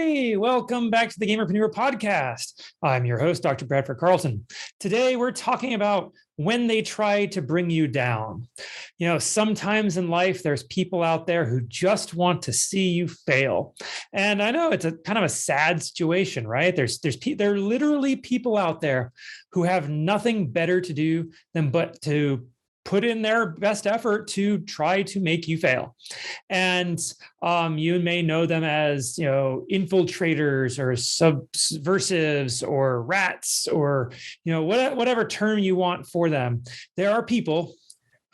everybody. Welcome back to the Gamerpreneur podcast. I'm your host, Dr. Bradford Carlton. Today, we're talking about when they try to bring you down. You know, sometimes in life, there's people out there who just want to see you fail. And I know it's a kind of a sad situation, right? There are literally people out there who have nothing better to do than but to put in their best effort to try to make you fail. And you may know them as, infiltrators or subversives or rats or, whatever term you want for them. There are people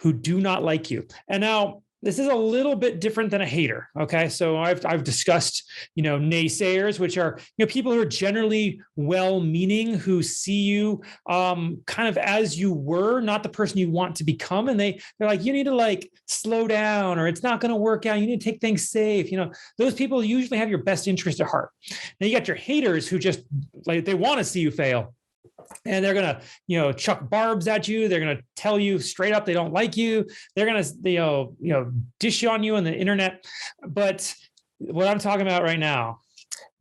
who do not like you. And now, this is a little bit different than a hater. Okay. So I've discussed, naysayers, which are, people who are generally well-meaning, who see you kind of as you were, not the person you want to become. And they're like, you need to slow down, or it's not going to work out. You need to take things safe. Those people usually have your best interest at heart. Now you got your haters who just they want to see you fail. And they're going to, chuck barbs at you. They're going to tell you straight up they don't like you. They're going to, dish on you on the internet. But what I'm talking about right now,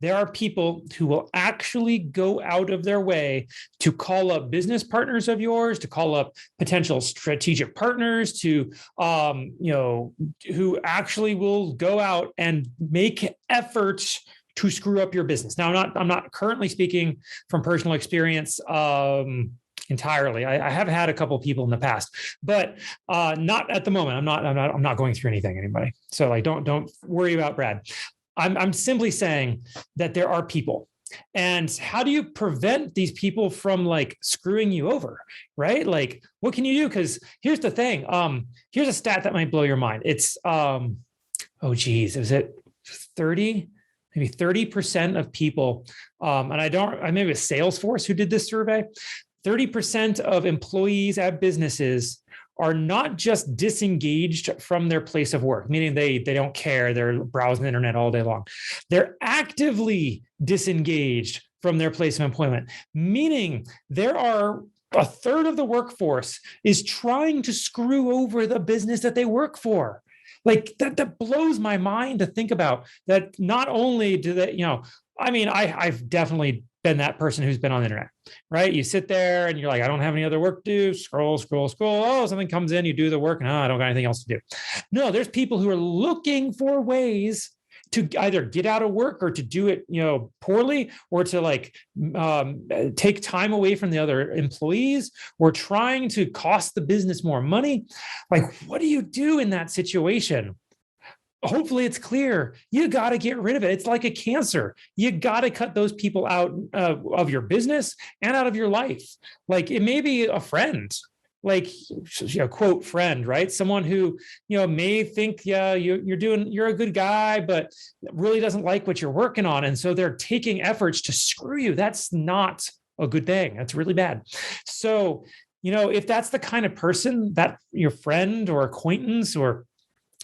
there are people who will actually go out of their way to call up business partners of yours, to call up potential strategic partners, to, who actually will go out and make efforts to screw up your business. Now, I'm not currently speaking from personal experience entirely. I have had a couple of people in the past, but not at the moment. I'm not going through anything, anybody. So don't worry about Brad. I'm simply saying that there are people. And how do you prevent these people from screwing you over, right? What can you do? Because here's the thing. Here's a stat that might blow your mind. It's, is it 30? Maybe 30% of people, maybe it was Salesforce who did this survey, 30% of employees at businesses are not just disengaged from their place of work, meaning they don't care, they're browsing the internet all day long. They're actively disengaged from their place of employment, meaning there are a third of the workforce is trying to screw over the business that they work for. That blows my mind to think about. That not only do they, I've definitely been that person who's been on the internet, right? You sit there and you're like, I don't have any other work to do. Scroll. Oh, something comes in, you do the work, and I don't got anything else to do. No, there's people who are looking for ways to either get out of work or to do it, poorly, or to take time away from the other employees, or trying to cost the business more money. What do you do in that situation? Hopefully it's clear. You got to get rid of it. It's like a cancer. You got to cut those people out of your business and out of your life. It may be a friend, quote friend, right? Someone who, may think, you're a good guy, but really doesn't like what you're working on. And so they're taking efforts to screw you. That's not a good thing. That's really bad. So, if that's the kind of person that your friend or acquaintance or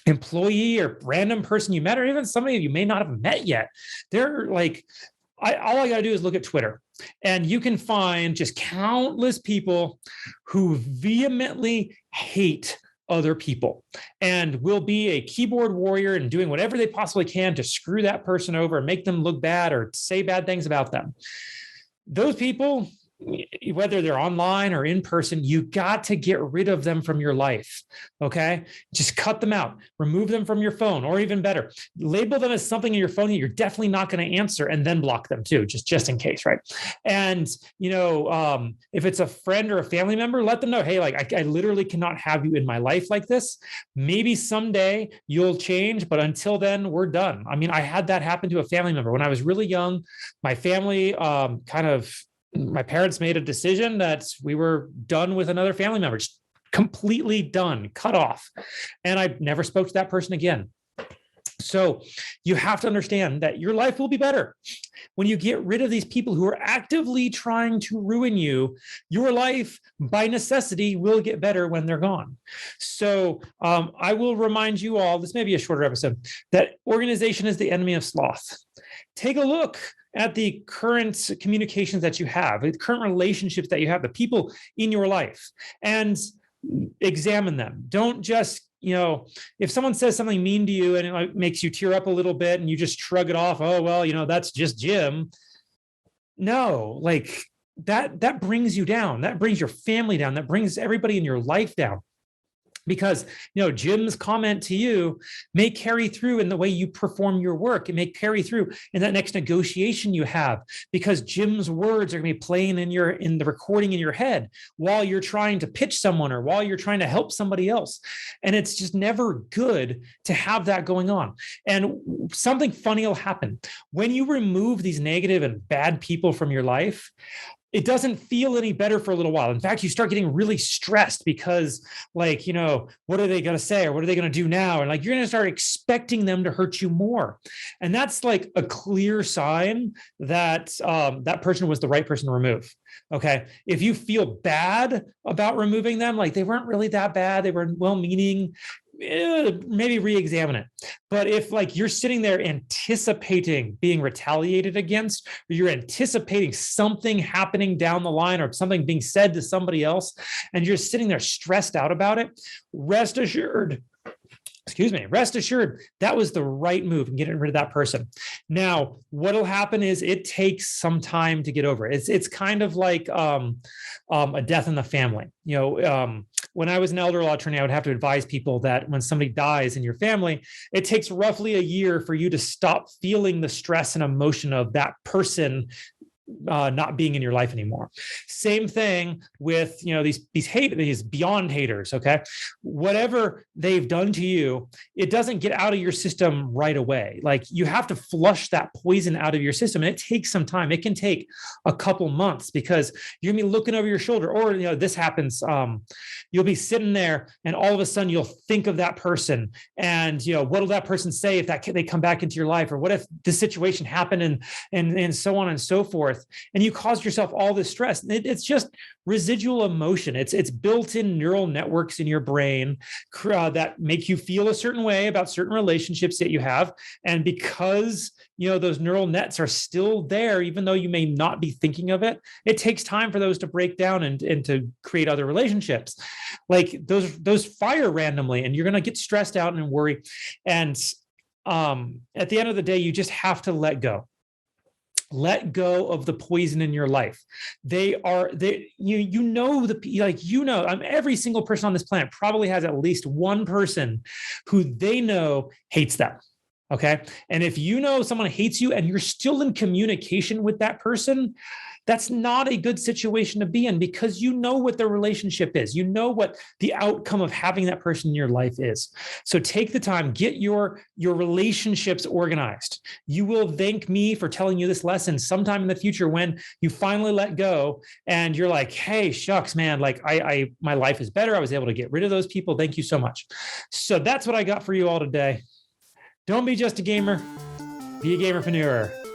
employee or random person you met, or even somebody you may not have met yet, they're all I got to do is look at Twitter, and you can find just countless people who vehemently hate other people and will be a keyboard warrior and doing whatever they possibly can to screw that person over and make them look bad or say bad things about them. Those people, whether they're online or in person, you got to get rid of them from your life. Okay. Just cut them out, remove them from your phone, or even better, label them as something in your phone that you're definitely not going to answer, and then block them too, just in case. Right. And, if it's a friend or a family member, let them know, hey, I literally cannot have you in my life like this. Maybe someday you'll change, but until then, we're done. I had that happen to a family member when I was really young. My family, my parents made a decision that we were done with another family member, just completely done, cut off. And I never spoke to that person again. So you have to understand that your life will be better when you get rid of these people who are actively trying to ruin you. Your life, by necessity, will get better when they're gone. So I will remind you all, this may be a shorter episode, that organization is the enemy of sloth. Take a look at the current communications that you have, the current relationships that you have, the people in your life, and examine them. Don't just if someone says something mean to you and it like makes you tear up a little bit and you just shrug it off, oh, well, that's just Jim. No, like that brings you down. That brings your family down. That brings everybody in your life down. Because Jim's comment to you may carry through in the way you perform your work. It may carry through in that next negotiation you have, because Jim's words are going to be playing in the recording in your head while you're trying to pitch someone or while you're trying to help somebody else. And it's just never good to have that going on. And something funny will happen when you remove these negative and bad people from your life. It doesn't feel any better for a little while. In fact, you start getting really stressed because what are they going to say? Or what are they going to do now? And you're going to start expecting them to hurt you more. And that's like a clear sign that that person was the right person to remove. Okay. If you feel bad about removing them, like they weren't really that bad, they were well-meaning, maybe re-examine it. But if you're sitting there anticipating being retaliated against, or you're anticipating something happening down the line or something being said to somebody else, and you're sitting there stressed out about it, rest assured that was the right move in getting rid of that person. Now, what'll happen is it takes some time to get over it. It's kind of like a death in the family. When I was an elder law attorney, I would have to advise people that when somebody dies in your family, it takes roughly a year for you to stop feeling the stress and emotion of that person not being in your life anymore. Same thing with these beyond haters. Okay, whatever they've done to you, it doesn't get out of your system right away. You have to flush that poison out of your system, and it takes some time. It can take a couple months because you're gonna be looking over your shoulder, or this happens. You'll be sitting there, and all of a sudden you'll think of that person, and what will that person say if they come back into your life, or what if this situation happened, and so on and so forth. And you caused yourself all this stress. It's just residual emotion. It's built-in neural networks in your brain that make you feel a certain way about certain relationships that you have. And because those neural nets are still there, even though you may not be thinking of it, it takes time for those to break down and to create other relationships. Those fire randomly, and you're going to get stressed out and worry. And at the end of the day, you just have to let go. Let go of the poison in your life. Every single person on this planet probably has at least one person who they know hates them. Okay. And if someone hates you and you're still in communication with that person, that's not a good situation to be in, because what the relationship is. What the outcome of having that person in your life is. So take the time, get your relationships organized. You will thank me for telling you this lesson sometime in the future when you finally let go and you're like, hey, shucks, man, my life is better. I was able to get rid of those people. Thank you so much. So that's what I got for you all today. Don't be just a gamer, be a gamerpreneur.